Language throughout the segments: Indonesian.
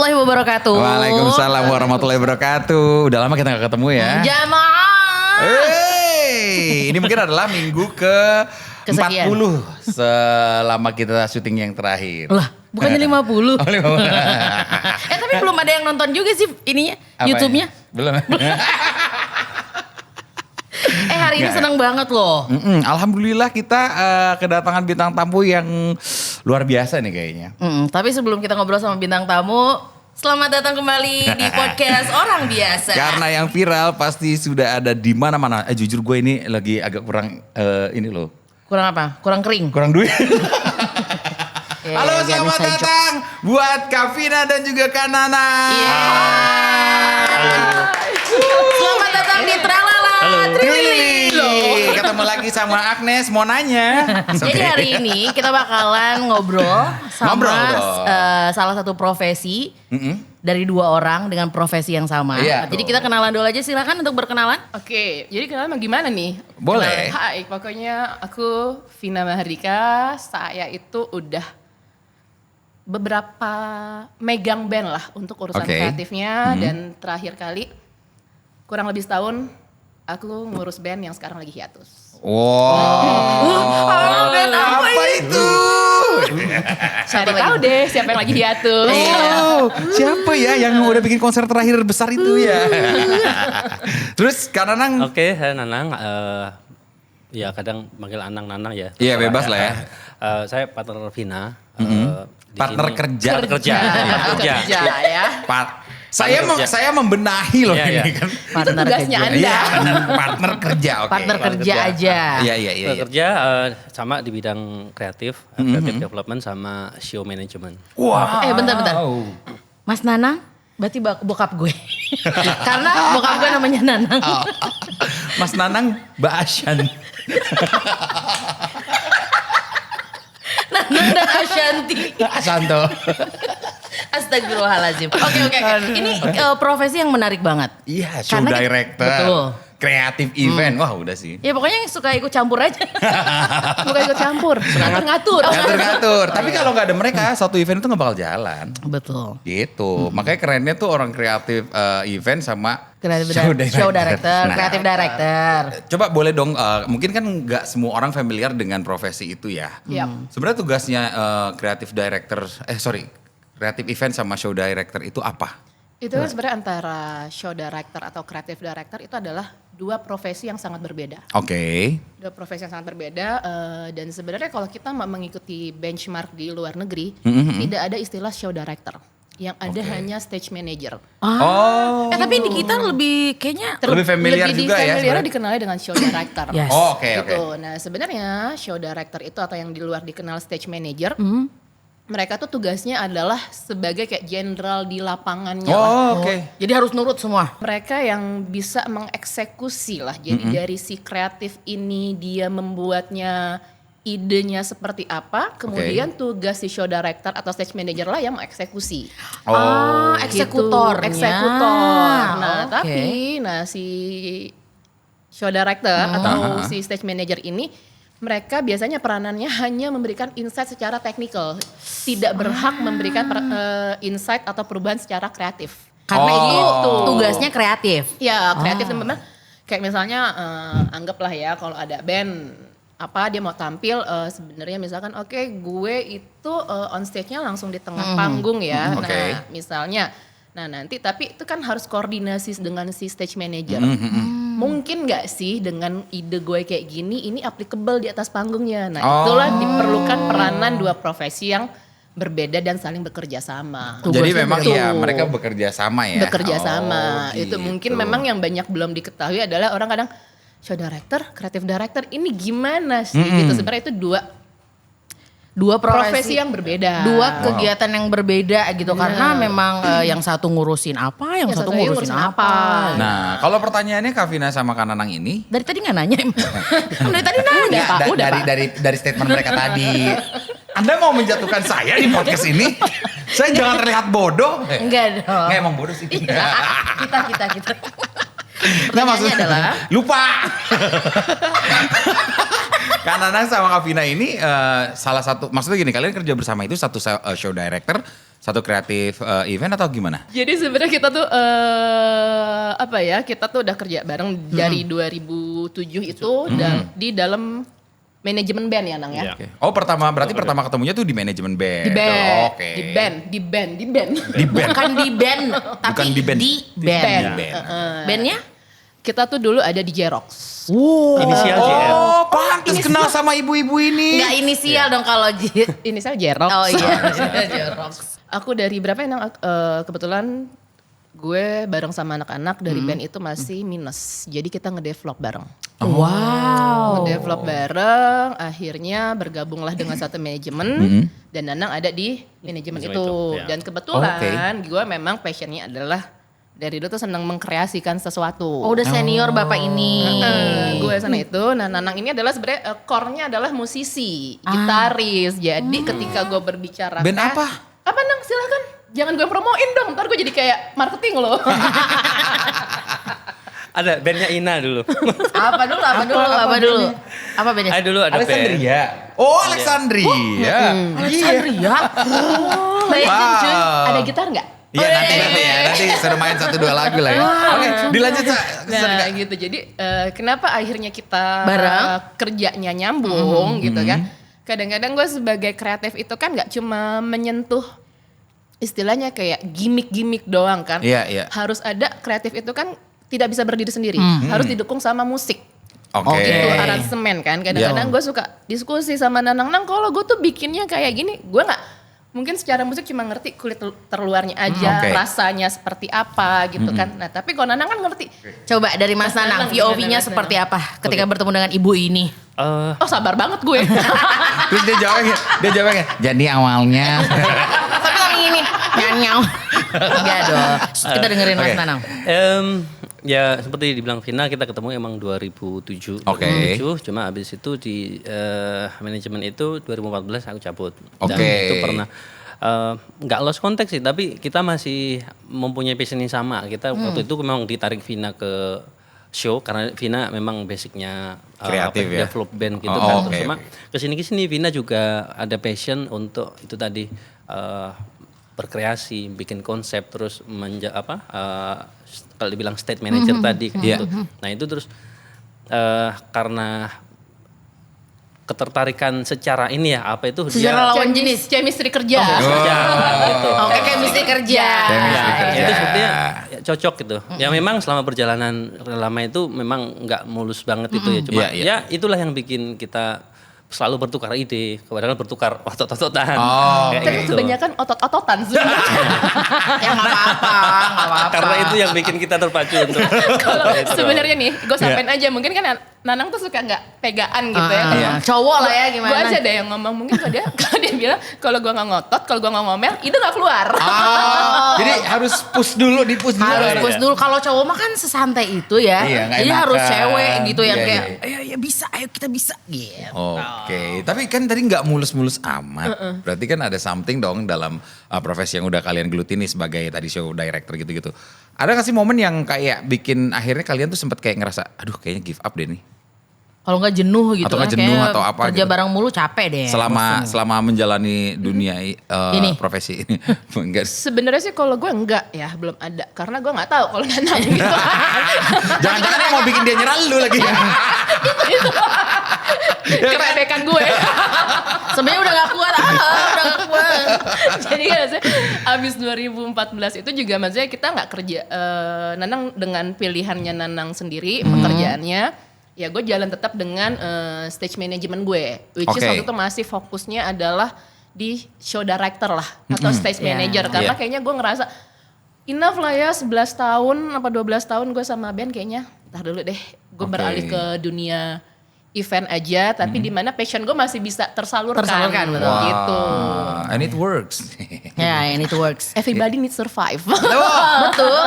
warahmatullahi wabarakatuh. Waalaikumsalam warahmatullahi wabarakatuh. Udah lama kita gak ketemu ya. Jamaah. Ini mungkin adalah minggu ke Kesekian. 40 selama kita syuting yang terakhir. Lah, bukannya 50. Oh, 50. Tapi belum ada yang nonton juga sih ininya, Apa YouTube-nya. ya? Belum. Hari ini Nggak. senang banget loh. Alhamdulillah kita kedatangan bintang tamu yang luar biasa nih kayaknya. Tapi sebelum kita ngobrol sama bintang tamu, selamat datang kembali di podcast Orang Biasa. Karena yang viral pasti sudah ada di mana-mana. Jujur gue ini lagi agak kurang ini loh. Kurang apa? Kurang kering. Kurang duit. Oke, Halo, jangan selamat inside jokes. datang buat Kavina dan juga Kak Nana. Selamat datang di Tralala Trilili. Ketemu lagi sama Agnes, mau nanya. Jadi hari ini kita bakalan ngobrol sama Ngobrol dong. salah satu profesi dari dua orang dengan profesi yang sama. Iya, Jadi tuh. kita kenalan dulu aja, silakan untuk berkenalan. Oke, jadi kenalan gimana nih? Boleh. Hai, pokoknya aku Vina Mahardika. Saya itu udah beberapa megang band lah untuk urusan Oke. kreatifnya. Dan terakhir kali, kurang lebih setahun, aku ngurus band yang sekarang lagi hiatus. Wow. band apa itu? Cari tahu deh siapa yang lagi hiatus. Oh, siapa ya yang udah bikin konser terakhir besar itu ya? Terus Kak Nanang? Oke, saya Nanang. Ya kadang manggil Anang Nanang ya. Iya, bebas lah ya. Saya partner Vina. Di Partner sini- kerja. Partner kerja. Partner kerja. ya. kerja. Saya membenahi loh Iya, ini iya. kan. Itu tugasnya Anda. Iya, partner kerja, oke. Partner kerja kerja. aja. Iya. Partner kerja sama di bidang kreatif, creative development sama show management. Wow. Bentar. Mas Nanang, berarti bokap gue. Karena bokap gue namanya Nanang. Oh. Mas Nanang, Mbak Asyan. Nanang dan Ashanti. Asanto. Astagfirullahaladzim. Oke. Ini profesi yang menarik banget. Iya, show Karena director. betul. Kreatif event. Wah, udah sih. Ya pokoknya yang suka ikut campur aja. Bukan ikut campur, ngatur-ngatur. Ngatur-ngatur. Tapi kalau nggak ada mereka, satu event itu nggak bakal jalan. Betul. Gitu. Makanya kerennya tuh orang kreatif event sama Show director, Nah, creative director. Coba boleh dong, mungkin kan nggak semua orang familiar dengan profesi itu ya. Yap. Sebenarnya tugasnya creative director, creative event sama show director itu apa? Itu kan sebenarnya antara show director atau creative director itu adalah dua profesi yang sangat berbeda. Oke. Dua profesi yang sangat berbeda dan sebenarnya kalau kita mau mengikuti benchmark di luar negeri, tidak ada istilah show director. Yang ada hanya stage manager. Tapi di kita lebih kayaknya Lebih familiar juga ya familiar sebenarnya? dikenalnya dengan show director. Yes. Oh, oke. Gitu. Nah sebenarnya show director itu atau yang di luar dikenal stage manager, mereka tuh tugasnya adalah sebagai kayak jenderal di lapangannya lah. Oh, oke. jadi harus nurut semua. Mereka yang bisa mengeksekusi lah. Jadi dari si kreatif ini dia membuatnya idenya seperti apa, kemudian tugas si show director atau stage manager lah yang mengeksekusi. Eksekutornya. Gitu. Eksekutor. Nah, Oke. tapi si show director atau si stage manager ini mereka biasanya peranannya hanya memberikan insight secara teknikal, tidak berhak memberikan insight atau perubahan secara kreatif. Karena itu Oh. tugasnya kreatif. Ya kreatif memang kayak misalnya anggaplah ya kalau ada band apa dia mau tampil sebenarnya misalkan oke, gue itu on stage-nya langsung di tengah panggung ya. Oke. Nah misalnya nanti tapi itu kan harus koordinasi dengan si stage manager. Mungkin nggak sih dengan ide gue kayak gini ini applicable di atas panggungnya. Nah itulah diperlukan peranan dua profesi yang berbeda dan saling bekerja sama. Jadi Tugasnya memang begitu. ya mereka bekerja sama ya? Bekerja sama. Oh, Itu mungkin gitu. memang yang banyak belum diketahui adalah orang kadang show director, creative director ini gimana sih gitu. Sebenarnya itu dua profesi yang berbeda. Dua kegiatan yang berbeda gitu. Karena memang yang satu ngurusin apa, yang Yang satu satu ngurusin ngurusin apa. apa. Nah, kalau pertanyaannya Kavina sama Kananang ini, Dari tadi nggak nanya emang. Dari tadi nanya Pak. Udah Pak. dari statement mereka tadi, Anda mau menjatuhkan saya di podcast ini? Saya jangan terlihat bodoh. Enggak dong. Nggak, emang bodoh sih. Kita. Nah, maksudnya Pertanyaannya adalah lupa. Kak Nanang sama Kak Vina ini salah satu, maksudnya gini, kalian kerja bersama itu satu show director satu kreatif event atau gimana? Jadi sebenarnya kita tuh kita tuh udah kerja bareng dari 2007 itu di dalam manajemen band ya Nang ya. Iya. Oke. Oh berarti pertama ketemunya tuh di manajemen band. Di band, Oh, oke. di band. Di band. Bukan di band, tapi Bukan di band. di band. band. Di band. Bandnya? Kita tuh dulu ada di Jerox. Inisial JR. Oh, pantes kenal sama ibu-ibu ini. Enggak inisial dong kalau Inisial Jerox. Oh iya, Jerox. Aku dari berapa ya Nang? Kebetulan gue bareng sama anak-anak dari band itu masih minus. Jadi kita ngedevelop bareng. Wow. Ngedevelop bareng, akhirnya bergabunglah dengan satu manajemen. Dan Nanang ada di manajemen itu. ya. Dan kebetulan gue memang passionnya adalah dari dulu tuh senang mengkreasikan sesuatu. Oh udah senior bapak ini. Gue sana itu. Nah Nanang ini adalah sebenarnya core-nya adalah musisi, gitaris. Jadi ketika gue berbicara. Band apa? Apa Nang silakan. Jangan gue promoin dong, ntar gue jadi kayak marketing loh. Ada bandnya Ina dulu. Apa dulu? Apa bedanya? Ada dulu ada band. Alexandria. Oh, Alexandria. Alexandria. Legend cuy. Ada gitar nggak? Iya nanti suruh main 1-2 lagu lah ya. Oke, dilanjut Sa. Nah gitu, jadi kenapa akhirnya kita Bareng? kerjanya nyambung gitu kan. Kadang-kadang gue sebagai kreatif itu kan gak cuma menyentuh istilahnya kayak gimmick-gimmick doang kan. Iya. Harus ada kreatif itu kan tidak bisa berdiri sendiri, harus didukung sama musik. Oke. Gitu aransemen kan. Kadang-kadang gue suka diskusi sama Nanang, kalau gue tuh bikinnya kayak gini, gue gak mungkin secara musik cuma ngerti kulit terluarnya aja, Oke. rasanya seperti apa gitu kan. Nah tapi kalau Nanang kan ngerti. Coba dari Mas Nanang, POV-nya seperti apa ketika bertemu dengan ibu ini? Oh sabar banget gue. Terus dia jawabnya, jadi awalnya. Tapi kami ini nyanyau. Enggak dong. Kita dengerin Mas Oke. Nanang. Ya seperti dibilang Vina, kita ketemu emang 2007. Oke. 2007, cuma abis itu di manajemen itu 2014 aku cabut. Dan Oke. itu pernah nggak lost contact sih, tapi kita masih mempunyai passion yang sama. Kita waktu itu memang ditarik Vina ke show karena Vina memang basicnya Kreatif ya? develop band gitu Oh, kan. oke, Cuma oke. kesini Vina juga ada passion untuk itu tadi berkreasi, bikin konsep, terus kalau dibilang state manager tadi kan Iya. gitu. Nah itu terus karena ketertarikan secara ini ya apa itu Secara lawan jenis. Chemistry kerja. kerja gitu. Oke, kayak mesti kerja. Chemistry Ya, kerja. itu sepertinya ya, cocok gitu. Ya memang selama perjalanan lama itu memang nggak mulus banget itu ya. Cuma Iya. ya itulah yang bikin kita selalu bertukar ide, padahal bertukar otot-ototan. Oh, Kayak Tapi gitu. kebanyakan otot-ototan sebenarnya. Ya nggak apa-apa. Karena itu yang bikin kita terpacu untuk Kalau itu. sebenarnya nih, gue sampein aja mungkin kan Nanang tuh suka nggak pegaan gitu ya. Iya. Cowok lah ya gimana? Gue aja deh yang ngomong, mungkin kalau dia bilang kalau gue nggak ngotot, kalau gue nggak ngomel, ide nggak keluar. Jadi harus push dulu, di-push dulu. Harus ya? push dulu. Kalau cowok mah kan sesantai itu ya. Iya, nggak Jadi enakan. harus cewek gitu yang Iya, kayak, iya. ayo bisa, ayo kita bisa gitu. Oke, tapi kan tadi nggak mulus-mulus amat. Berarti kan ada something dong dalam profesi yang udah kalian geluti nih sebagai tadi show director gitu-gitu. Ada nggak sih momen yang kayak bikin akhirnya kalian tuh sempat kayak ngerasa, aduh kayaknya give up deh nih. Kalau nggak jenuh gitu Atau nggak kan, jenuh kayak atau apa kerja gitu. bareng mulu capek deh. Selama menjalani dunia Ini. profesi ini. Enggak. Sebenarnya sih kalau gue enggak ya, belum ada. Karena gue nggak tahu kalau Nanang gitu. Jangan-jangan yang mau bikin dia nyerah lu lagi. Kerebekan gue. Sebenarnya udah gak kuat, udah gak kuat. Jadi kan maksudnya abis 2014 itu juga maksudnya kita nggak kerja. Nanang dengan pilihannya Nanang sendiri, pekerjaannya. Ya gue jalan tetap dengan stage management gue. Which is Oke. waktu itu masih fokusnya adalah di show director lah. Atau stage manager. Karena Iya. kayaknya gue ngerasa enough lah ya 11 tahun apa 12 tahun gue sama band kayaknya. Ntar dulu deh gue Oke. beralih ke dunia event aja. Tapi di mana passion gue masih bisa tersalurkan. Tersalurkan, betul. Gitu. And it works. Ya, and it works. Everybody needs survive. Betul.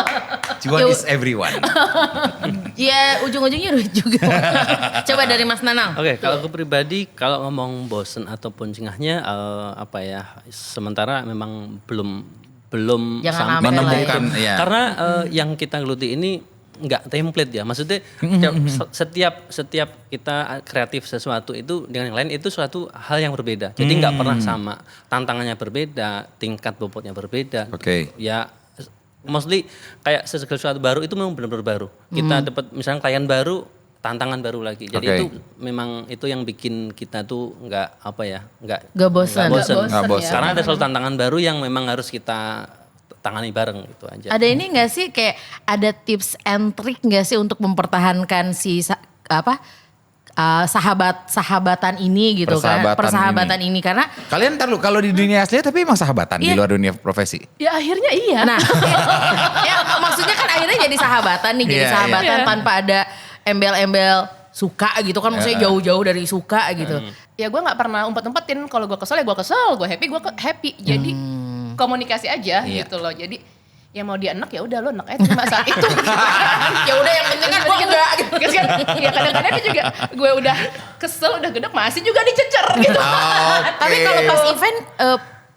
Cuan is everyone. Ya ujung-ujungnya duit juga. Coba dari Mas Nanang. Oke, kalau aku pribadi kalau ngomong bosen ataupun cengahnya sementara memang belum Jangan sampai sampai lah menemukan, ya. ya. Karena yang kita geluti ini nggak template ya. Maksudnya setiap kita kreatif sesuatu itu dengan yang lain itu suatu hal yang berbeda. Jadi nggak pernah sama. Tantangannya berbeda, tingkat bobotnya berbeda. Oke. Ya mostly kayak sesuatu baru itu memang benar-benar baru. Kita dapat misalnya klien baru, tantangan baru lagi. Jadi Oke. itu memang itu yang bikin kita tuh nggak Gak bosan. Nggak bosan. Karena ada selalu tantangan baru yang memang harus kita tangani bareng gitu aja. Ada ini gak sih kayak ada tips and trick gak sih untuk mempertahankan si sahabatan ini gitu kan. Persahabatan ini karena Kalian ntar lu kalau di dunia asli tapi emang sahabatan di Iya. luar dunia profesi. Ya akhirnya iya. nah ya maksudnya kan akhirnya jadi sahabatan nih, jadi Iya, sahabatan iya. tanpa ada embel-embel suka gitu kan, maksudnya jauh-jauh dari suka gitu. Ya gue nggak pernah umpet-umpetin, kalau gue kesel ya gue kesel, gue happy. Jadi komunikasi aja Iya. gitu loh. Jadi ya mau dia enak ya udah lo enak aja terima saat itu. Ya udah yang penting kan gue enggak gitu. Terus kan ya kadang-kadang dia juga gue udah kesel udah gedek masih juga dicecer gitu. Tapi kalau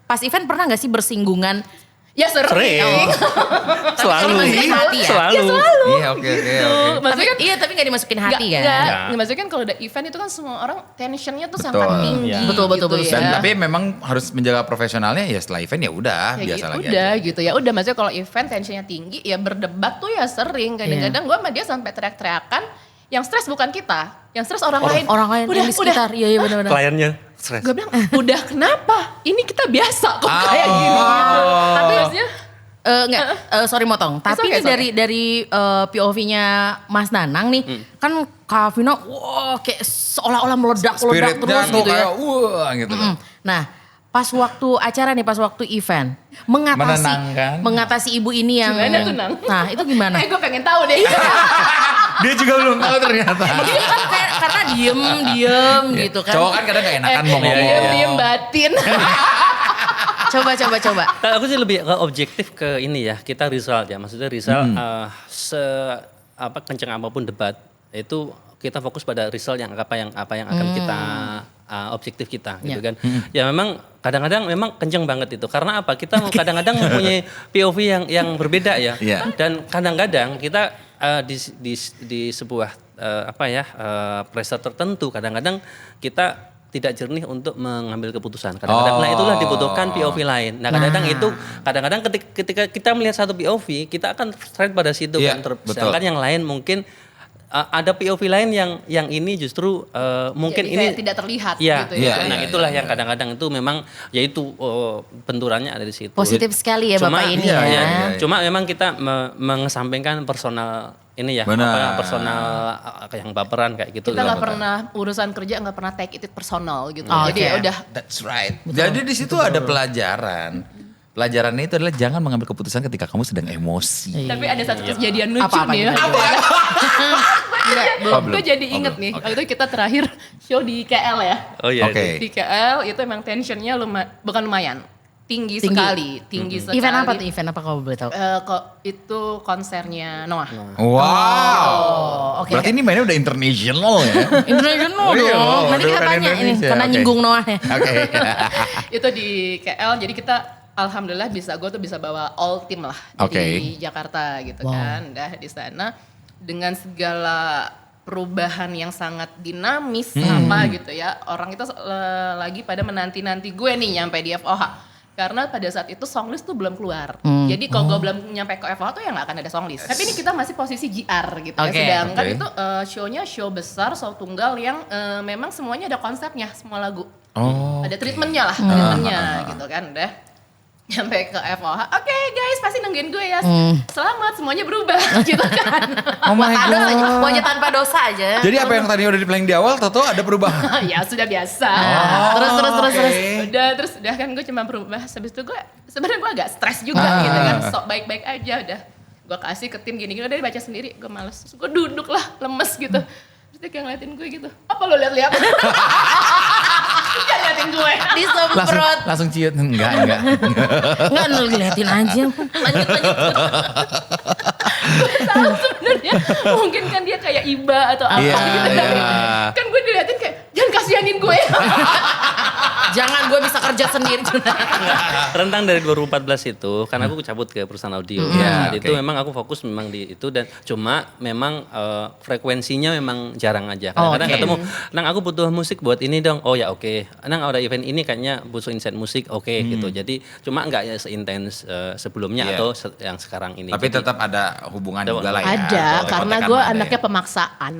pas event pernah gak sih bersinggungan? Ya sering. Selalu. Masukin hati ya? Selalu. Iya oke. Maksudnya kan Tapi gak dimasukin hati kan? Enggak. Maksudnya kan kalau udah event itu kan semua orang tensionnya tuh Betul. sangat tinggi. Ya. Betul, gitu betul. Dan ya. tapi memang harus menjaga profesionalnya ya setelah event ya udah Ya biasa gitu, lagi udah aja. gitu ya udah, maksudnya kalau event tensinya tinggi ya berdebat tuh ya sering kadang-kadang gue sama dia sampai teriak-teriakan. Yang stres bukan kita, yang stres orang lain. Orang lain yang di sekitar. Iya benar-benar. Kliennya stres. Gue bilang udah kenapa, ini kita biasa kok kayak gini gitu. Tapi maksudnya Sorry motong. Tapi okay, ini dari POV-nya Mas Nanang nih, kan Kak Vino, wah kayak seolah-olah meledak Spiritnya terus tuh gitu ya. kayak wah gitu. Nah, pas waktu acara nih, pas waktu event, Menenangkan. mengatasi ibu ini yang, Gimana tuh, Nang? nah itu gimana? gue pengen tahu deh. Dia juga belum tahu ternyata. Dia kan kayak karena diem gitu kan. Cowok kan kadang gak enakan mau ngomong. Diem batin. Coba. Kalau aku sih lebih ke objektif ke ini ya, kita result ya. Maksudnya result kenceng apapun debat itu kita fokus pada result yang apa yang akan kita objektif kita gitu kan. Ya memang kadang-kadang memang kenceng banget itu. Karena apa? Kita kadang-kadang mempunyai POV yang berbeda ya. Iya. Dan kadang-kadang kita di sebuah pressure tertentu kadang-kadang kita tidak jernih untuk mengambil keputusan. Kadang-kadang nah itulah dibutuhkan POV lain. Nah kadang-kadang itu kadang-kadang ketika kita melihat satu POV kita akan straight pada situ Iya, kan. betul. Sedangkan yang lain mungkin ada POV lain yang ini justru mungkin Jadi ini kayak tidak terlihat ya, gitu Iya, ya. nah itulah yang kadang-kadang itu memang yaitu benturannya ada di situ. Positif sekali ya Bapak ini iya, ya. iya. Cuma memang kita mengesampingkan personal ini ya, Benar. personal yang baperan kayak gitu. Kita nggak pernah urusan kerja nggak pernah take it personal gitu. Oh, Jadi oke. ya udah That's right. Jadi di situ ada pelajaran. Pelajarannya itu adalah jangan mengambil keputusan ketika kamu sedang emosi. Tapi ada satu kejadian lucu Apa-apa nih. gimana? Oh, belum. Gue jadi inget belum. nih. Waktu itu kita terakhir show di KL ya. Oh iya. Oke. Di KL itu emang tensionnya bukan lumayan. Tinggi sekali. Tinggi sekali. Event apa tuh? Event apa kalau boleh tahu? Kok itu konsernya Noah. Wow. oke. Berarti ini mainnya udah international ya. International Oh iya, dong. Nanti udah kita bukan tanya ini Indonesia, karena oke. nyinggung Noah ya. Oke. Itu di KL, jadi kita alhamdulillah gue tuh bisa bawa all team lah dari Jakarta gitu kan. Dah di sana dengan segala perubahan yang sangat dinamis apa gitu ya. Orang itu lagi pada menanti-nanti gue nih nyampe di FOH. Karena pada saat itu songlist tuh belum keluar. Jadi kalau gue belum nyampe ke FOH tuh ya gak akan ada songlist. Tapi ini kita masih posisi GR gitu ya. Oke. Sedangkan Oke. itu show-nya show besar, show tunggal yang memang semuanya ada konsepnya semua lagu. Oh. Ada treatmentnya lah, treatmentnya gitu kan udah. Nyampe ke FOH, oke guys pasti nungguin gue ya. Selamat semuanya berubah gitu kan. Oh my Ada god. aja, pokoknya tanpa dosa aja. Jadi apa yang tadinya udah di planning di awal, tahu ada perubahan. Ya sudah biasa. Terus. Udah kan gue cuma berubah. Habis itu gue sebenarnya gue agak stres juga gitu kan. Sok baik-baik aja udah. Gue kasih ke tim gini-gini udah dibaca sendiri. Gue males. Terus gue duduk lah lemes gitu. Terus dia kayak ngeliatin gue gitu. Apa lo liat-liat? Dia liatin gue. Disemprot. Langsung ciut. Enggak. Enggak ngeliatin aja. Lanjut. Gue tahu sebenarnya mungkin kan dia kayak iba atau apa Iya, gitu. iya. Kan gue diliatin kayak jangan kasihanin gue. Jangan gue bisa kerja sendiri. Rentang dari 2014 itu karena aku cabut ke perusahaan audio. Ya, Itu memang aku fokus memang di itu dan cuma memang frekuensinya memang jarang aja. Kadang-kadang ketemu, "Nang aku butuh musik buat ini dong." "Oh ya oke." "Nang ada event ini kayaknya butuh insight musik." Oke gitu. Jadi cuma enggak ya seintens sebelumnya atau yang sekarang ini. Tapi Jadi, tetap ada hubungan juga lah ya. Ada, Atau karena kontekan gue ada anaknya ya. pemaksaan.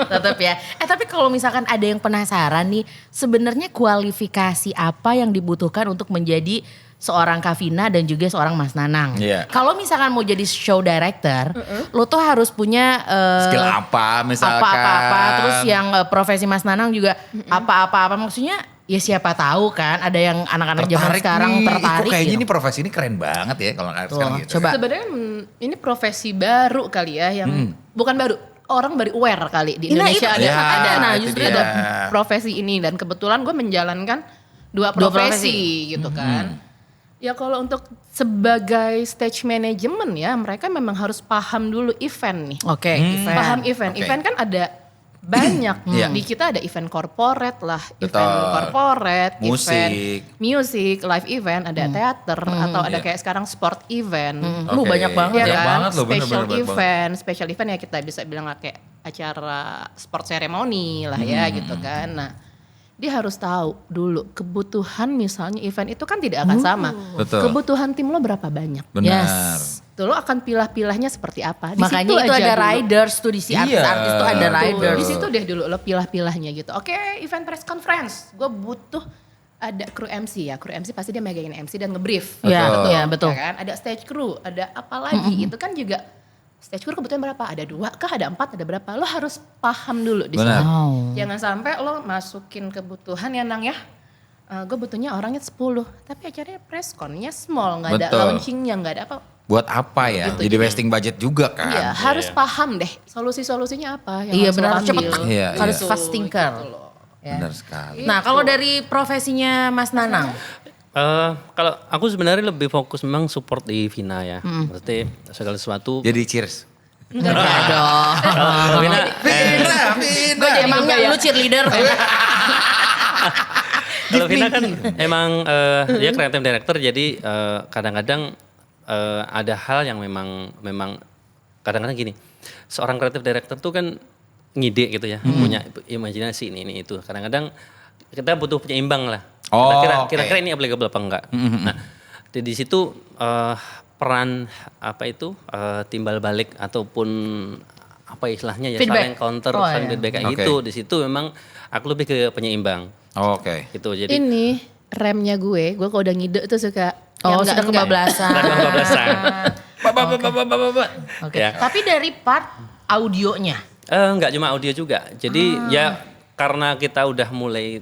Tetap ya. Tapi kalau misalkan ada yang penasaran nih, sebenarnya kualifikasi apa yang dibutuhkan untuk menjadi seorang Kavina dan juga seorang Mas Nanang? Iya. Kalau misalkan mau jadi show director, lo tuh harus punya Skill apa misalkan. apa-apa. Terus yang profesi Mas Nanang juga apa-apa. Maksudnya ya siapa tahu kan ada yang anak-anak zaman sekarang tertarik. Kok kayaknya gitu. ini profesi ini keren banget ya kalau sekarang gitu. Coba. Sebenarnya ini profesi baru kali ya yang bukan baru. Orang baru aware kali di Indonesia itu, ada. ya, Nah, itu justru dia. ada profesi ini dan kebetulan gue menjalankan dua profesi gitu kan. Ya kalau untuk sebagai stage management ya mereka memang harus paham dulu event nih. Oke, event. Paham event. Oke. Event kan ada banyak. Iya. Di kita ada event corporate lah, Betul. event corporate, Musik. event music, live event, ada teater atau ada Iya. kayak sekarang sport event. Lu banyak banget Ya Banyak kan? banget loh, bener, special bener, bener event, special event ya kita bisa bilang kayak acara sport ceremony lah ya gitu kan. Nah, dia harus tahu dulu kebutuhan misalnya event itu kan tidak akan sama. Betul. Kebutuhan tim lo berapa banyak? Benar. Yes. Tuh lo akan pilah-pilahnya seperti apa. Di Makanya situ itu aja ada dulu. riders tuh di si Iya. artis-artis tuh ada Tuh, riders. di situ deh dulu lo pilah-pilahnya gitu. Oke, event press conference. Gue butuh ada kru MC ya. Kru MC pasti dia megangin MC dan ngebrief. Iya, Betul. iya betul. Ya kan? Ada stage crew, ada apa lagi. Itu kan juga stage crew kebutuhan berapa? Ada 2 kah? Ada 4? Ada berapa? Lo harus paham dulu di Benar. situ. Wow. Jangan sampai lo masukin kebutuhan ya Nang ya. Gue butuhnya orangnya 10. Tapi acaranya press con-nya small. Gak ada Betul. launchingnya, gak ada apa. Buat apa ya? Gitu. Jadi wasting budget juga kan. Iya, harus paham deh solusi-solusinya apa yang Iya harus lo benar, ambil. cepet. Iya, Harus iya. fast thinker. Gitu loh. Ya. Benar sekali. Nah kalau dari profesinya Mas Nanang, kalau aku sebenarnya lebih fokus memang support di Vina ya. Berarti segala sesuatu. Jadi cheers. enggak dong. Kalau Vina, Gue jadi emangnya lu cheerleader. kalau Vina kan emang dia creative director jadi kadang-kadang ada hal yang memang kadang-kadang gini. Seorang creative director tuh kan ngide gitu ya, punya imajinasi ini itu. Kadang-kadang kita butuh penyeimbang lah. Oh, Kira-kira oke. ini applicable apa enggak. Nah, di situ peran apa itu timbal balik ataupun apa istilahnya ya Feedback. saling counter, Oh, saling iya. feedback kayak Oke. gitu. Di situ memang aku lebih ke penyeimbang Oke. gitu. Jadi Ini remnya gue kalau udah ngide tuh suka Oh yang sudah kebablasan. Bukan kebablasan. Oke. Ya. Tapi dari part audionya. Enggak cuma audio juga. Jadi ya karena kita udah mulai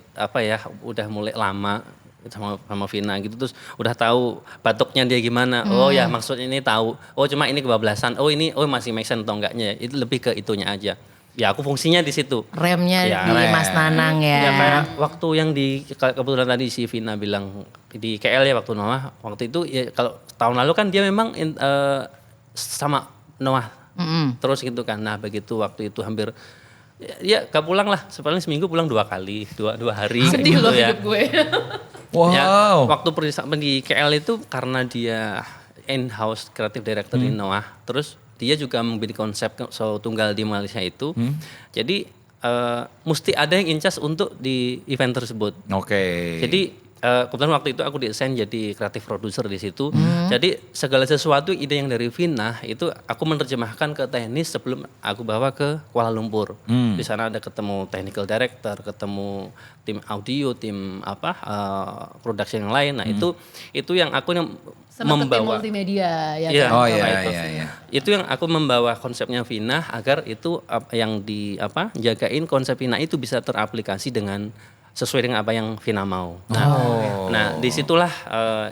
udah mulai lama sama Vina gitu terus udah tahu batuknya dia gimana. Oh ya maksudnya ini tahu. Oh cuma ini kebablasan. Oh ini masih make sense atau enggaknya. Itu lebih ke itunya aja. Ya aku fungsinya di situ. Remnya Ya, di rem. Mas Nanang ya. Ya kayak waktu yang kebetulan tadi si Vina bilang di KL ya waktu Noah. Waktu itu ya kalau tahun lalu kan dia memang sama Noah terus gitu kan. Nah begitu waktu itu hampir ya gak pulang lah. Paling seminggu pulang 2 kali, dua hari. kayak sedih gitu loh ya. hidup gue. Ya, Wow. waktu di KL itu karena dia in-house creative director di Noah, terus dia juga memiliki konsep show tunggal di Malaysia itu. Jadi mesti ada yang incas untuk di event tersebut. Oke. Jadi kebetulan waktu itu aku desain jadi kreatif produser di situ. Jadi segala sesuatu ide yang dari Vina itu aku menerjemahkan ke teknis sebelum aku bawa ke Kuala Lumpur. Di sana ada ketemu technical director, ketemu tim audio, tim production yang lain. Nah itu yang aku Sama ke tim membawa. multimedia ya Iya. kan? Oh Sama iya itu. iya iya. Itu yang aku membawa konsepnya Vina agar itu yang jagain konsep Vina itu bisa teraplikasi dengan sesuai dengan apa yang Vina mau. Nah disitulah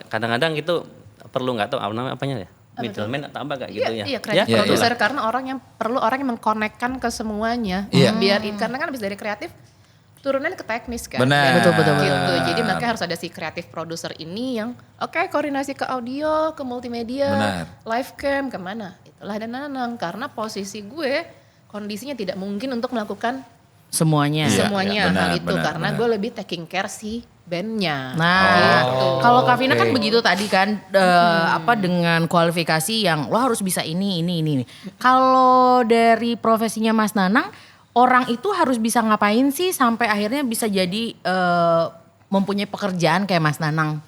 kadang-kadang itu perlu nggak tahu apa namanya apanya ya, middleman atau apa kayak gitu ya. Iya, kreatif Iya, produser karena perlu orang yang mengkonekkan ke semuanya. Iya. Biar karena kan habis dari kreatif turunan ke teknis kan. Benar. Gitu. Betul. Gitu. Jadi makanya harus ada si kreatif produser ini yang koordinasi ke audio, ke multimedia, Benar. live cam, kemana. Itulah dan Nanang karena posisi gue kondisinya tidak mungkin untuk melakukan semuanya. Iya, semuanya benar, hal itu benar, karena benar. gue lebih taking care si bandnya. Nah, Gitu. kalau Kak Vina kan oke. begitu tadi kan apa dengan kualifikasi yang lo harus bisa ini. Kalau dari profesinya Mas Nanang, orang itu harus bisa ngapain sih sampai akhirnya bisa jadi mempunyai pekerjaan kayak Mas Nanang?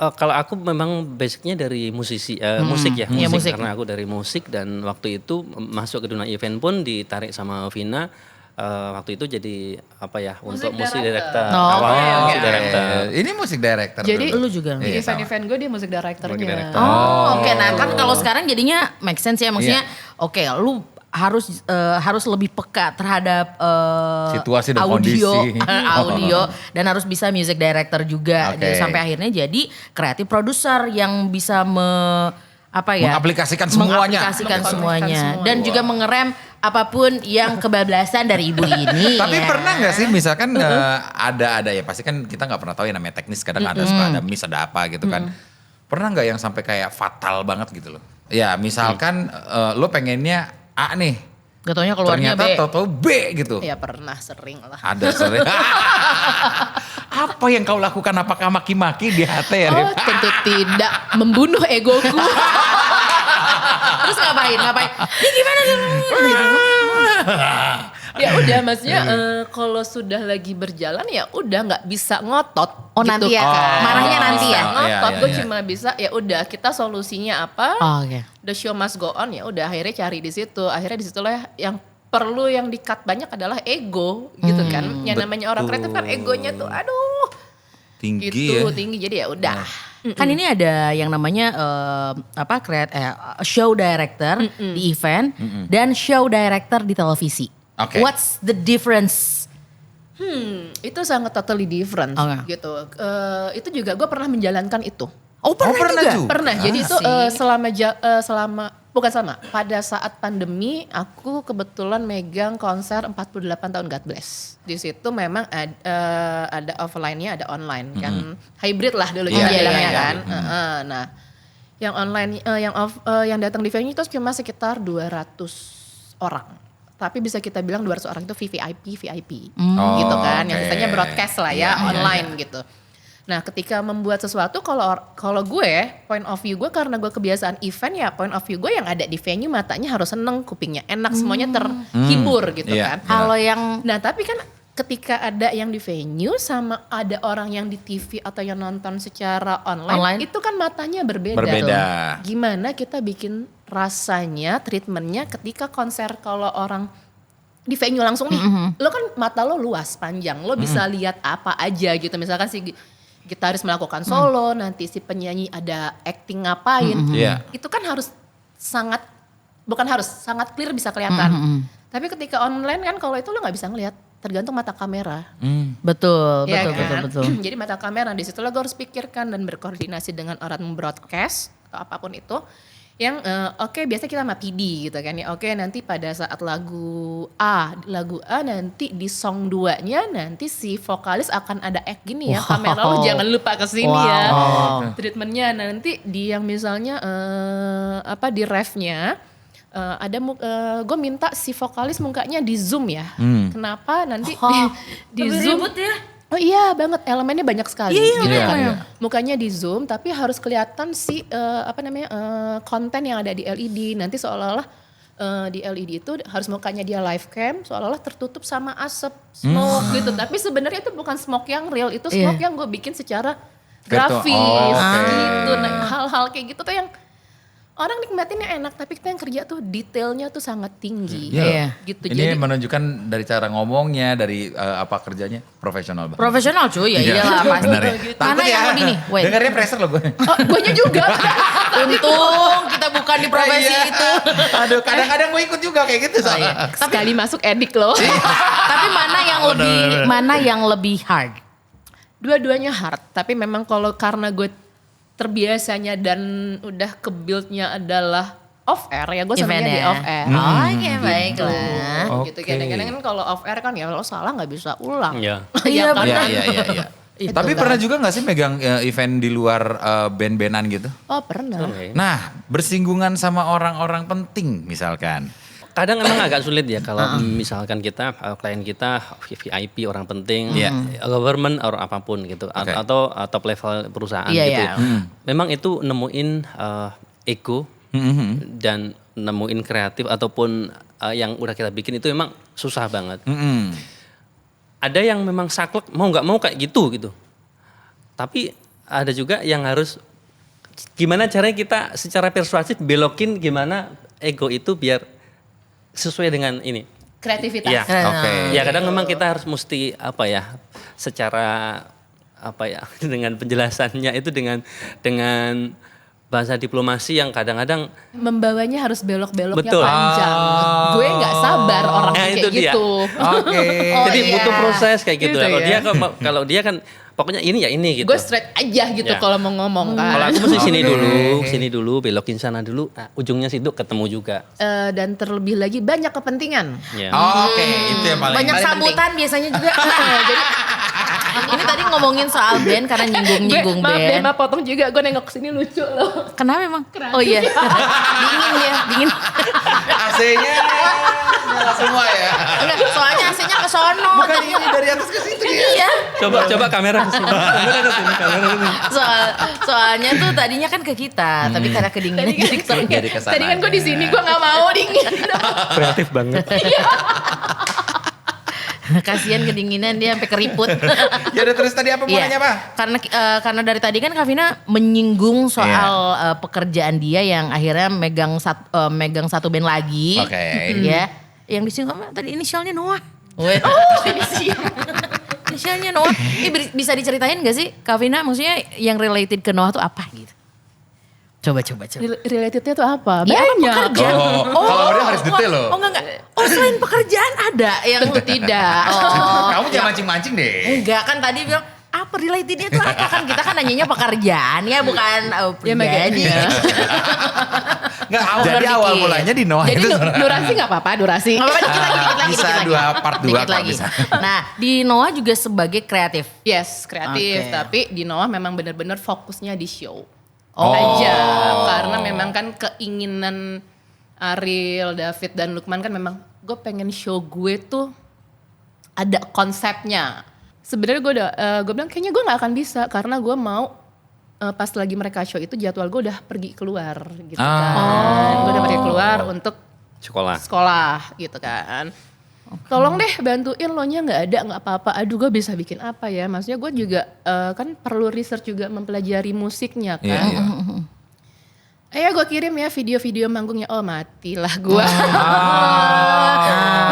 Kalau aku memang basicnya dari musik ya, Iya, musik. karena aku dari musik dan waktu itu masuk ke dunia event pun ditarik sama Vina. Waktu itu jadi apa ya untuk musik director. Oh, Awalnya oke. musik director. Ini musik director. Jadi dulu. Lu juga? Di Iya, sama. event-event gue dia musik directornya. Musik director. Oh, oke. Nah, kan kalau sekarang jadinya make sense ya, maksudnya oke, lu harus lebih peka terhadap Situasi dan audio, kondisi. audio dan harus bisa music director juga. Oke. Dan sampai akhirnya jadi creative producer yang bisa Mengaplikasikan semuanya. mengaplikasikan semuanya. semuanya. Dan juga mengerem apapun yang kebablasan dari ibu ini. Tapi ya. pernah nggak sih misalkan ada ya pasti kan kita nggak pernah tahu ya namanya teknis kadang ada suka ada miss ada apa gitu kan. Pernah nggak yang sampai kayak fatal banget gitu loh? Ya misalkan lo pengennya A nih, Gak taunya keluarnya ternyata B. tau B gitu. Ya pernah sering lah. Ada sering. Apa yang kau lakukan? Apakah maki-maki di hati ya? Oh tentu tidak, membunuh egoku. Terus ngapain? Ini gimana sih? Ya udah maksudnya kalau sudah lagi berjalan ya udah nggak bisa ngotot. Oh, nanti ya, kan. marahnya Nggak nanti bisa ya? Ngotot, Iya, gue iya. cuma bisa ya udah kita solusinya apa? Oh, oke. The show must go on ya udah akhirnya cari di situ. Akhirnya di situlah yang perlu yang di-cut banyak adalah ego gitu kan. Yang namanya orang kreatif kan egonya tuh aduh Tinggi gitu ya. tinggi jadi ya udah. Kan ini ada yang namanya show director di event dan show director di televisi. Oke. What's the difference? Itu sangat totally different Oke. gitu. Itu juga gue pernah menjalankan itu. Oh, pernah juga? Pernah. Jadi itu Asik. pada saat pandemi aku kebetulan megang konser 48 tahun God Bless. Di situ memang ada offline-nya, ada online kan. Hybrid lah dulu Iya, kita bilangnya iya, kan. Nah, yang online yang datang di venue itu cuma sekitar 200 orang. Tapi bisa kita bilang 200 orang itu VIP gitu kan. Yang oke. sisanya broadcast lah Iya, ya, online gitu. Nah ketika membuat sesuatu kalau gue point of view gue karena gue kebiasaan event ya point of view gue yang ada di venue matanya harus seneng, kupingnya enak, semuanya terhibur gitu Iya. kan. Kalau yang Nah tapi kan ketika ada yang di venue sama ada orang yang di TV atau yang nonton secara online. itu kan matanya berbeda. Berbeda. Tuh. Gimana kita bikin rasanya, treatmentnya ketika konser kalau orang di venue langsung nih, lo kan mata lo luas, panjang, lo bisa lihat apa aja gitu. Misalkan si gitaris melakukan solo, nanti si penyanyi ada acting ngapain, Iya. itu kan harus sangat clear bisa kelihatan. Tapi ketika online kan kalau itu lo nggak bisa ngelihat, tergantung mata kamera. betul. Ya kan? Jadi mata kamera di situ lo harus pikirkan dan berkoordinasi dengan orang broadcast atau apapun itu. Yang oke biasa kita sama PD gitu kan ya. Oke nanti pada saat lagu A nanti di song 2-nya nanti si vokalis akan ada act gini ya. Kamera lo jangan lupa kesini ya. Treatmentnya nanti di yang misalnya di refnya gue minta si vokalis mukanya di zoom ya. Kenapa nanti di zoom? Ribut ya. Oh iya banget, elemennya banyak sekali. Iya, gitu iya, kan. iya. Mukanya di zoom tapi harus kelihatan si konten yang ada di LED. Nanti seolah-olah di LED itu harus mukanya dia live cam seolah-olah tertutup sama asap smoke gitu. Tapi sebenarnya itu bukan smoke yang real, itu smoke yang gue bikin secara grafis gitu. Nah, hal-hal kayak gitu tuh yang orang nikmatinnya enak, tapi kita yang kerja tuh detailnya tuh sangat tinggi. Iya. Gitu. Ini Jadi menunjukkan dari cara ngomongnya, dari apa kerjanya profesional banget. Profesional cuy, ya iyalah pasti. Benar ya. Mana Takut yang lebih nih? Wait. Dengarnya pressure loh gue. guanya juga. Untung kita bukan di profesi Iya. itu. Aduh, kadang-kadang gue ikut juga kayak gitu soalnya. Sekali masuk edik loh. Tapi mana yang lebih hard? Dua-duanya hard, tapi memang kalau karena gue terbiasanya dan udah ke-build-nya adalah off air ya gue senangnya di off air. Oke, baiklah. Gitu Oke. kadang-kadang kan kalau off air kan ya lo salah nggak bisa ulang. Iya. Iya, kan? Iya. Itu Tapi kan. pernah juga gak sih megang event di luar band-bandan gitu? Oh pernah. Oke. Nah, bersinggungan sama orang-orang penting misalkan. kadang emang agak sulit ya kalau misalkan kita klien kita VIP orang penting, government or apapun gitu, atau top level perusahaan gitu. Memang itu nemuin ego dan nemuin kreatif ataupun yang udah kita bikin itu memang susah banget. Ada yang memang saklek mau nggak mau kayak gitu. Tapi ada juga yang harus gimana caranya kita secara persuasif belokin gimana ego itu biar sesuai dengan ini. Kreativitas. Ya, Oke. ya kadang memang kita harus mesti secara dengan penjelasannya itu dengan bahasa diplomasi yang kadang-kadang Membawanya harus belok-beloknya Betul. panjang. Gue nggak sabar orang Nah, kayak itu dia. gitu. Oke. jadi iya. butuh proses kayak gitu. Gitu Kalau ya. dia kalau dia kan pokoknya ini ya ini gitu. Gue straight aja gitu Ya. kalau mau ngomong kan. Kalau aku mesti sini dulu, belokin sana dulu, ujungnya situ ketemu juga. Dan terlebih lagi banyak kepentingan. Ya. Oke, itu yang paling. Banyak Paling sambutan biasanya juga. Jadi ini tadi ngomongin soal band karena nyinggung-nyinggung Maaf deh, band. maaf potong juga. Gue nengok sini lucu loh. Kenapa emang? Oh iya. Dingin dia, dingin. AC-nya nyala semua ya. Enggak, soalnya AC-nya ke sono. Bukan ini dari atas ke situ ya. Iya. Coba kamera ke sini. Kamera ke sini. Soalnya tuh tadinya kan ke kita, tapi karena kedinginan jadi ke sono. Jadi kesana Tadi kan gue aja. di sini gue nggak mau dingin. Kreatif banget. Kasihan kedinginan dia sampai keriput. Ya udah terus tadi apa mau Iya. nanya apa? Karena dari tadi kan Kavina menyinggung soal pekerjaan dia yang akhirnya megang satu band lagi. Oke. Ya. Yang disinggung tadi inisialnya Noah. Inisialnya Noah. Ini bisa diceritain gak sih Kavina, maksudnya yang related ke Noah tuh apa gitu? Coba. Relatednya tuh apa? Iya, Banyak. pekerjaan. Kalau dia harus detail loh. Enggak. Oh, selain pekerjaan ada yang Tidak. Kamu jangan mancing-mancing deh. enggak kan tadi bilang apa relatednya itu apa kan kita kan nanyanya pekerjaan ya bukan pribadi. Enggak, jadi Dikit. awal mulanya di Noah Jadi itu durasi nggak apa-apa, durasi. Nggak apa-apa, dikit lagi. Bisa part 2 Dikit kalau lagi. bisa. Nah, di Noah juga sebagai kreatif. Yes, kreatif. Oke. Tapi di Noah memang benar-benar fokusnya di show. Oh. Aja. Karena memang kan keinginan Ariel, David, dan Lukman kan memang gue pengen show gue tuh ada konsepnya. Sebenarnya gue bilang kayaknya gue nggak akan bisa karena gue mau pas lagi mereka show itu jadwal gue udah pergi keluar gitu kan. Gue udah pergi keluar untuk sekolah gitu kan. Tolong deh bantuin lo nya nggak ada nggak apa-apa. Aduh gue bisa bikin apa ya? Maksudnya gue juga kan perlu research juga mempelajari musiknya kan. Iya. Gue kirim ya video-video manggungnya. Oh matilah gue.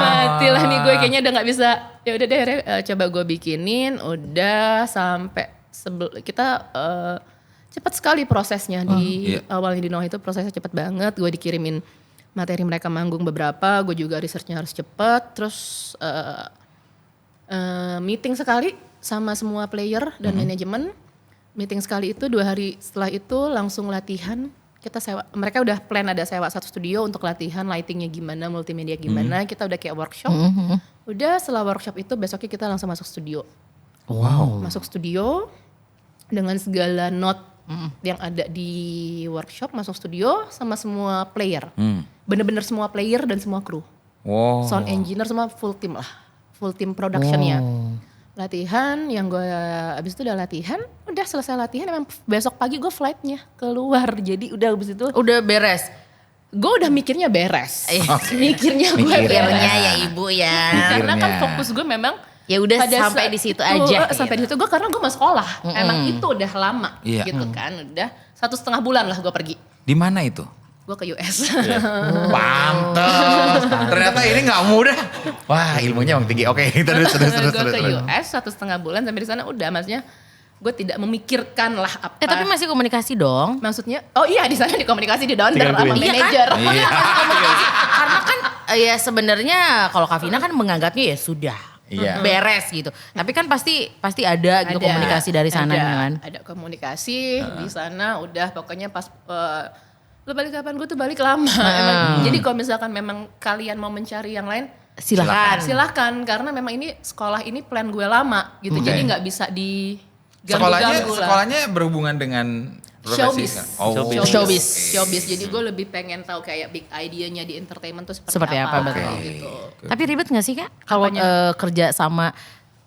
Matilah nih gue kayaknya udah nggak bisa. Ya udah deh coba gue bikinin. Udah sampai kita cepat sekali prosesnya di awalnya di Noah itu prosesnya cepat banget. Gue dikirimin materi mereka manggung beberapa. Gue juga researchnya harus cepet. Terus meeting sekali sama semua player dan manajemen. Meeting sekali itu 2 hari setelah itu langsung latihan. Kita sewa, mereka udah plan ada sewa satu studio untuk latihan, lightingnya gimana, multimedia gimana. Kita udah kayak workshop. Udah setelah workshop itu besoknya kita langsung masuk studio. Wow. Masuk studio dengan segala note yang ada di workshop, masuk studio sama semua player. Bener-bener semua player dan semua kru. Wow. Sound engineer semua full team lah. Full team productionnya. Latihan, yang gue abis itu udah latihan, udah selesai latihan, emang besok pagi gue flightnya keluar. Jadi udah abis itu Udah beres. gue udah mikirnya beres. Mikirnya gue Mikirnya. beres. Mikirnya ya ibu ya. Karena kan Mikirnya. fokus gue memang Ya udah pada sampai saat di situ itu, aja. sampai di situ gue karena gue mau sekolah. Emang itu udah lama Iya. gitu kan. Udah 1,5 bulan lah gue pergi. Di mana itu? Gue ke US. Pantes. Ternyata ini nggak mudah. Wah, ilmunya emang tinggi. Oke, terus. Gue ke US 1,5 bulan sampai di sana udah maksudnya gue tidak memikirkan lah apa. Tapi masih komunikasi dong. Maksudnya, oh iya di sana dikomunikasi di donder Tinggal sama pilih. manajer. Iya. Karena kan ya sebenarnya kalau Kavina kan menganggapnya ya sudah. Iya. Beres gitu. Tapi kan pasti ada gitu komunikasi dari sana kan. Ada komunikasi di sana udah pokoknya pas lu balik kapan gue tuh balik lama. Emang, jadi kalau misalkan memang kalian mau mencari yang lain silahkan karena memang ini sekolah ini plan gue lama gitu. Oke. Jadi nggak bisa diganggu-ganggu lah. Sekolahnya berhubungan dengan Showbiz. Showbiz. Showbiz. Jadi gue lebih pengen tahu kayak big idea-nya di entertainment tuh Seperti apa, betul. gitu. Tapi ribet gak sih Kak kalau kerja sama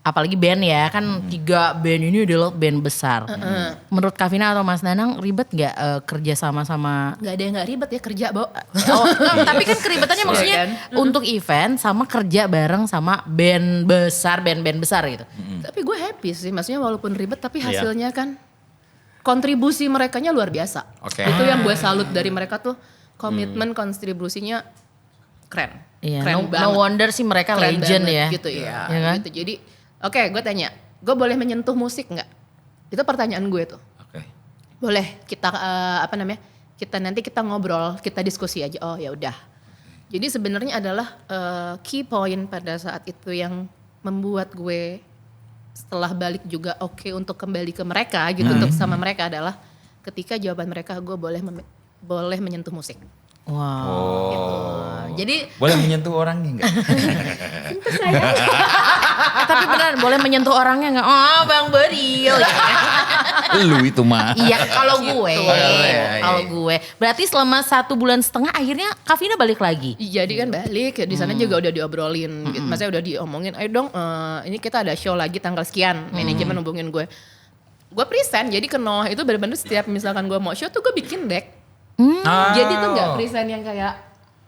apalagi band ya kan 3 band ini adalah band besar. Menurut Kavina atau Mas Danang ribet gak kerja sama? Gak ada yang gak ribet ya kerja, Bo. Oh, tapi kan keribetannya maksudnya untuk event sama kerja bareng sama band besar, band-band besar gitu. Tapi gue happy sih, maksudnya walaupun ribet tapi hasilnya kan kontribusi merekanya luar biasa. Oke. Itu yang gue salut dari mereka tuh komitmen kontribusinya keren. Iya, Keren banget. no wonder sih mereka Keren legend banget ya. gitu ya. Iya kan? Gitu. Jadi oke, gue tanya, gue boleh menyentuh musik nggak? Itu pertanyaan gue tuh. Oke. Boleh kita nanti kita ngobrol, kita diskusi aja. Oh ya udah. Jadi sebenarnya adalah key point pada saat itu yang membuat gue setelah balik juga oke untuk kembali ke mereka gitu untuk sama mereka adalah ketika jawaban mereka gue boleh menyentuh musik. Wow. Gitu. Jadi Boleh menyentuh orangnya enggak? Tapi benar boleh menyentuh orangnya nggak? Oh Bang Beril. Lu itu mah. Iya kalau gue, Iya. kalau gue. Berarti selama 1,5 bulan akhirnya Kavina balik lagi. jadi kan balik di sana juga udah diobrolin, gitu. Maksudnya udah diomongin, ayo dong ini kita ada show lagi tanggal sekian, manajemen hubungin gue present, jadi ke Noah itu bener-bener setiap misalkan gue mau show tuh gue bikin deck, jadi tuh nggak present yang kayak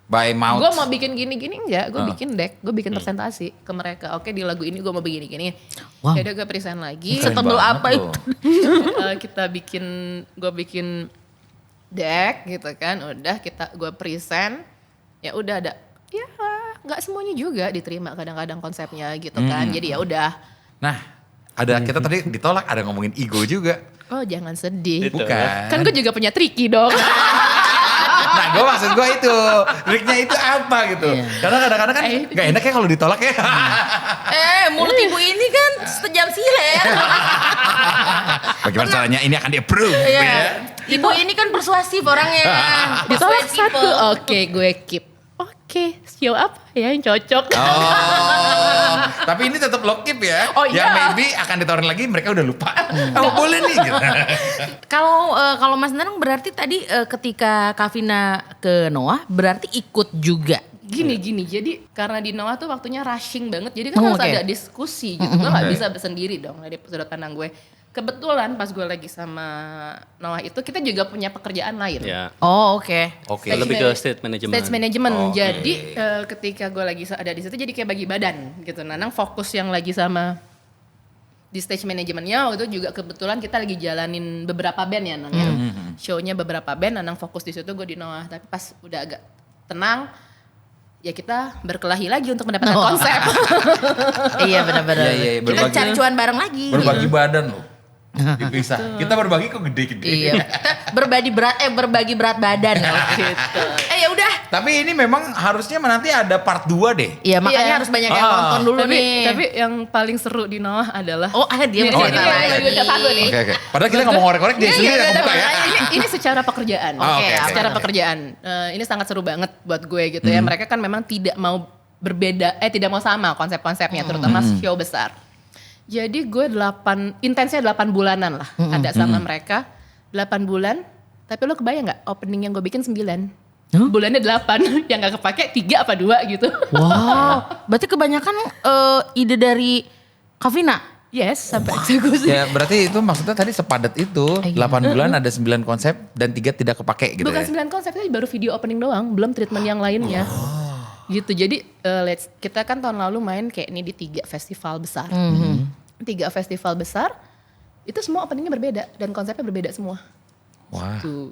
By mouth. gue mau bikin gini-gini enggak, gue bikin deck, gue bikin presentasi ke mereka, oke di lagu ini gue mau begini-gini, Wow. jadi gue present lagi. Keren Setebel banget apa loh. itu? Gue bikin deck gitu kan, udah gue present, ya udah ada, ya nggak semuanya juga diterima kadang-kadang konsepnya gitu kan, jadi ya udah. Nah, ada kita tadi ditolak ada ngomongin ego juga. Oh jangan sedih, Bukan. kan gue juga punya tricky dong. Nah, gue maksud gue itu, triknya itu apa gitu. Karena kadang-kadang kan gak enak ya kalau ditolak ya. Mulut ibu ini kan sejam silet. Bagaimana caranya ini akan di-approve Iya. ya. Ibu ini kan persuasif orangnya. Ditolak Persuasif. satu, oke gue keep. Oke, show apa ya yang cocok? Oh, tapi ini tetap low keep ya. Oh, Yang iya. maybe akan ditawarin lagi mereka udah lupa. Oh boleh nih gitu. Kalau Mas Danang berarti tadi ketika Kavina ke Noah berarti ikut juga. Gini, jadi karena di Noah tuh waktunya rushing banget, jadi kan Oh, harus oke. ada diskusi gitu. Gue gak bisa sendiri dong dari sudut pandang gue. Kebetulan pas gue lagi sama Noah itu kita juga punya pekerjaan lain. Ya. Oh oke. Oke. Lebih ke stage management. Stage management. Oke. Jadi ketika gue lagi ada di situ jadi kayak bagi badan gitu. Nanang fokus yang lagi sama di stage manajemennya waktu itu juga kebetulan kita lagi jalanin beberapa band ya Nang ya. Show-nya beberapa band, Nanang fokus di situ, gue di Noah. Tapi pas udah agak tenang ya kita berkelahi lagi untuk mendapatkan konsep. Iya benar-benar. Iya, Kita berbagi- cari cuan bareng lagi. Berbagi badan loh. Dipisah. Kita berbagi kok gede-gede. Iya. berbagi berat badan gitu. Ya udah. Tapi ini memang harusnya nanti ada part 2 deh. Iya makanya Iya. harus banyak yang nonton dulu nih. Tapi yang paling seru di Noah adalah dia Ini- cerita ini- lagi. ini udah satu nih. Oke. Padahal kita ngomong ngorek-ngorek dia sendiri yang buka ya. Ini secara pekerjaan. Oke, Secara oke. pekerjaan. Ini sangat seru banget buat gue gitu ya. Mereka kan memang tidak mau tidak mau sama konsep-konsepnya terutama show besar. Jadi gue intensnya 8 bulanan lah ada sama mereka. 8 bulan, tapi lo kebayang gak opening yang gue bikin 9? Bulannya 8, yang gak kepake 3 apa 2 gitu. Wow. Berarti kebanyakan ide dari Kavina. Yes, sampai eksekusi. Ya berarti itu maksudnya tadi sepadat itu 8 bulan ada 9 konsep dan 3 tidak kepake gitu Bukan ya. 9 konsep, tapi baru video opening doang, belum treatment yang lainnya. Gitu, jadi kita kan tahun lalu main kayak ini di 3 festival besar. 3 festival besar, itu semua openingnya berbeda dan konsepnya berbeda semua. Wah, Tuh.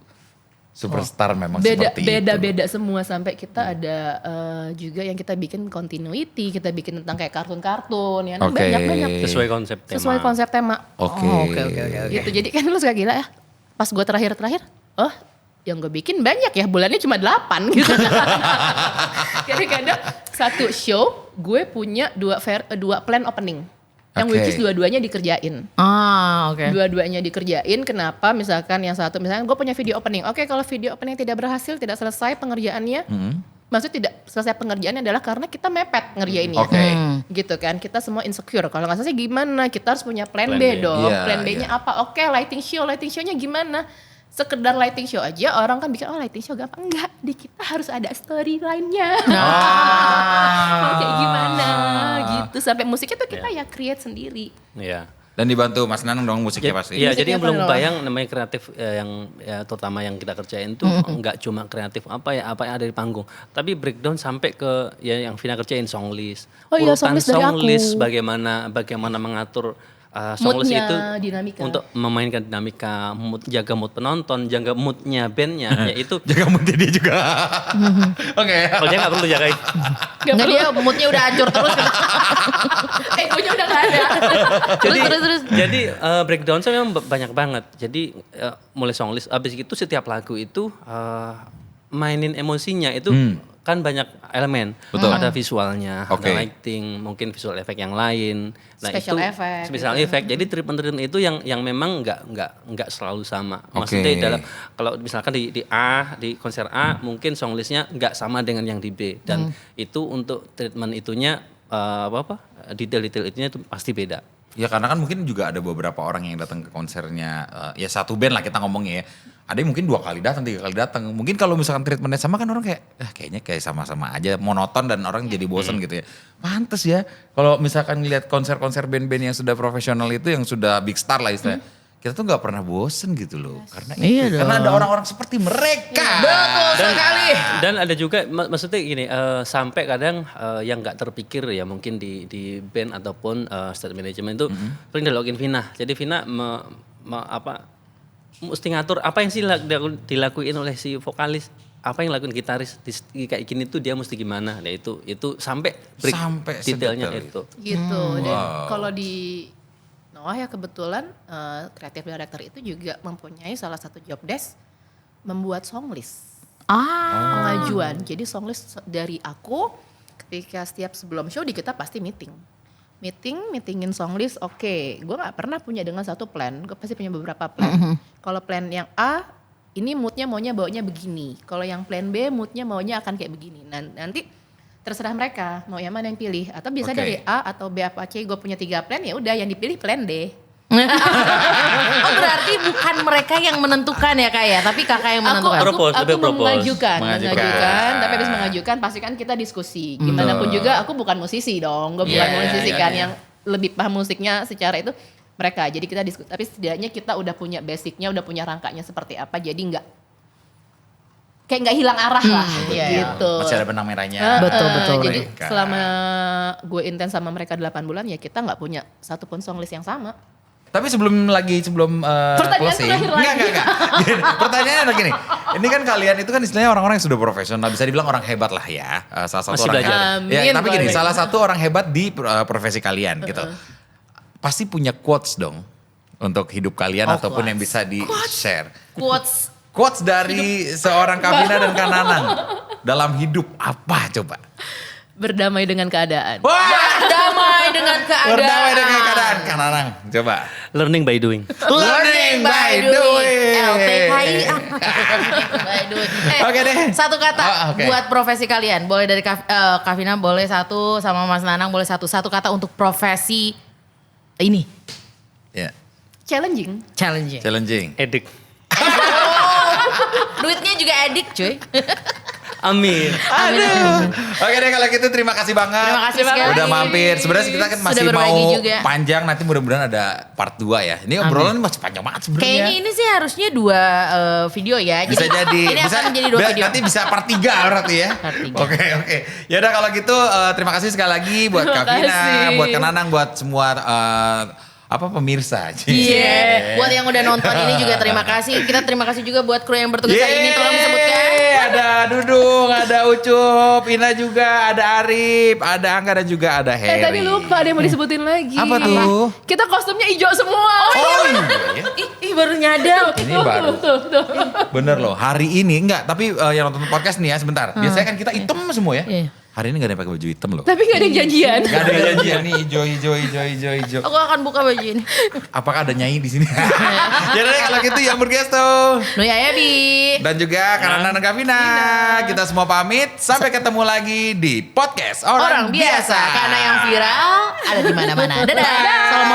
superstar memang seperti itu. Beda semua sampai kita ada juga yang kita bikin continuity, kita bikin tentang kayak kartun-kartun, ya Oke. banyak. Sesuai konsep tema. Sesuai konsep tema. Oke. Oke. Gitu. Jadi kan lu suka gila ya. Pas gue terakhir, yang gue bikin banyak ya, bulannya cuma 8 gitu. Kadang-kadang satu show gue punya 2 plan opening. Yang Oke. which is dua-duanya dikerjain. Oke. Dua-duanya dikerjain, kenapa misalkan yang satu, misalkan gue punya video opening. Oke, kalau video opening tidak berhasil, tidak selesai pengerjaannya. Maksudnya tidak selesai pengerjaannya adalah karena kita mepet ngerjainnya. Oke. Gitu kan, kita semua insecure. Kalau nggak selesai gimana, kita harus punya plan Plan B B. dong. Iya, Plan B-nya iya. apa? Oke, lighting show-nya gimana? sekedar lighting show aja orang kan bikin lighting show gampang. Enggak, di kita harus ada storyline-nya. Mau kayak gimana gitu. Sampai musiknya tuh kita ya create sendiri. Iya. Dan dibantu Mas Nanang dong musiknya pasti. Iya, Musiknya jadi yang belum apa, bayang namanya kreatif yang ya, terutama yang kita kerjain tuh enggak cuma kreatif apa yang ada di panggung, tapi breakdown sampai ke ya yang Vina kerjain song list. Oh iya, Urutan song list dari aku. bagaimana mengatur song list Moodnya, itu dinamika. untuk memainkan dinamika, jaga mood penonton, jaga moodnya bandnya, yaitu Jaga moodnya dia juga. Oke. kalau dia nggak perlu jagain. Enggak, dia moodnya udah hancur terus. Egonya udah gak ada. terus. Jadi breakdown saya memang banyak banget. Jadi mulai song list, abis itu setiap lagu itu mainin emosinya itu kan banyak elemen. Betul. Ada visualnya, Oke. ada lighting, mungkin visual effect yang lain. Special effect. Special effect. Jadi treatment itu yang memang nggak selalu sama. Oke. Maksudnya dalam kalau misalkan di konser A mungkin song listnya nggak sama dengan yang di B dan itu untuk treatment itunya detail-detail itunya itu pasti beda. Ya karena kan mungkin juga ada beberapa orang yang datang ke konsernya, ya satu band lah kita ngomongnya ya. Ada yang mungkin 2 kali datang, 3 kali datang. Mungkin kalau misalkan treatmentnya sama kan orang kayak, kayaknya kayak sama-sama aja, monoton dan orang jadi bosen gitu ya. Pantes ya, kalau misalkan ngeliat konser-konser band-band yang sudah profesional itu, yang sudah big star lah istilahnya. Kita tuh gak pernah bosen gitu loh. Karena Iya karena dong. ada orang-orang seperti mereka. Betul sekali. Dan ada juga maksudnya gini, sampai kadang yang nggak terpikir ya mungkin di band ataupun stage management itu sering dilakuin Vina. Jadi Vina mesti ngatur apa yang sih dilakuin oleh si vokalis, apa yang lakuin gitaris kayak gini tuh dia mesti gimana. Nah itu sampai detailnya sedetail itu. Gitu. Dan kalau di Noah ya kebetulan creative director itu juga mempunyai salah satu job desk membuat song list. Pengajuan. Jadi song list dari aku ketika setiap sebelum show di kita pasti meetingin song list. Oke, gue nggak pernah punya dengan satu plan, gue pasti punya beberapa plan. Kalau plan yang A ini moodnya maunya bawanya begini, kalau yang plan B moodnya maunya akan kayak begini. Nanti terserah mereka mau yang mana yang pilih, atau bisa Oke. dari A atau B apa C. Gue punya 3 plan, ya udah yang dipilih plan D. Oh berarti bukan mereka yang menentukan ya Kak ya, tapi kakak yang menentukan. Lebih propose. mengajukan, Mengajukan. tapi habis mengajukan pasti kan kita diskusi. Gimana pun juga aku bukan musisi dong, gue bukan Iya, musisi iya, kan iya. yang lebih paham musiknya secara itu mereka. Jadi kita diskusi, tapi setidaknya kita udah punya basicnya, udah punya rangkanya seperti apa, jadi nggak hilang arah lah gitu. Masih ada benang merahnya. Betul. Jadi Mereka. selama gue intens sama mereka 8 bulan ya kita nggak punya satupun song list yang sama. Tapi sebelum Pertanyaan closing. terakhir lagi. Enggak. Gini, pertanyaannya adalah gini. Ini kan kalian itu kan istilahnya orang-orang yang sudah profesional, bisa dibilang orang hebat lah ya. Salah satu Masih orang belajar. hebat. Ya, Amin, tapi gini, boleh. salah satu orang hebat di profesi kalian gitu. Pasti punya quotes dong untuk hidup kalian ataupun quotes. yang bisa di-share. Quotes Quotes dari seorang Kavina dan Kak Nanang dalam hidup apa coba? berdamai dengan keadaan. Wah, Damai dengan keadaan. berdamai dengan keadaan Kak Nanang. Coba. Learning by doing. Learning by doing. LTKI. By doing. Oke deh. Satu kata Oke. buat profesi kalian. Boleh dari Kavina boleh satu, sama Mas Nanang boleh satu. Satu kata untuk profesi ini. Ya, Challenging. Challenging. challenging. Edik. Duitnya juga edik cuy. Amin. Aduh. Oke deh kalau gitu terima kasih banget. Terima kasih sekali. Udah mampir. Sebenarnya kita kan Sudah masih berbagi mau juga. panjang, nanti mudah-mudahan ada part 2 ya. Ini obrolan masih panjang banget sebenarnya. Kayaknya ini sih harusnya 2 video ya. Bisa jadi. Ini bisa, akan menjadi 2 video. Nanti bisa part 3 berarti ya. Part 3. Oke. Ya udah kalau gitu terima kasih sekali lagi buat Terima Kavina, kasih. buat Kananang, buat semua pemirsa. Iya. Buat yang udah nonton ini juga terima kasih. Kita terima kasih juga buat kru yang bertugas hari ini. Tolong disebutkan. Ada Dudung, ada Ucup, Ina juga, ada Arif, ada Angga dan juga ada Harry. Tadi lupa ada yang mau disebutin lagi. Apa tuh? Kita kostumnya hijau semua. Oh iya ya. Ih baru nyadar. Ini baru. Bener loh, hari ini enggak, tapi yang nonton podcast nih ya sebentar. Biasanya kan kita hitam semua ya. Iya. Hari ini gak ada yang pakai baju hitam loh. Tapi gak ada yang janjian. Gak ada janjian nih hijau. Aku akan buka baju ini. Apakah ada nyai di sini? Ya udah deh, kalau gitu yang bergestu tuh. Nuya ya Bi. Dan juga Kananang dan Kavina. Kita semua pamit. Sampai ketemu lagi di podcast Orang biasa karena yang viral ada di mana-mana. Dadah. Salam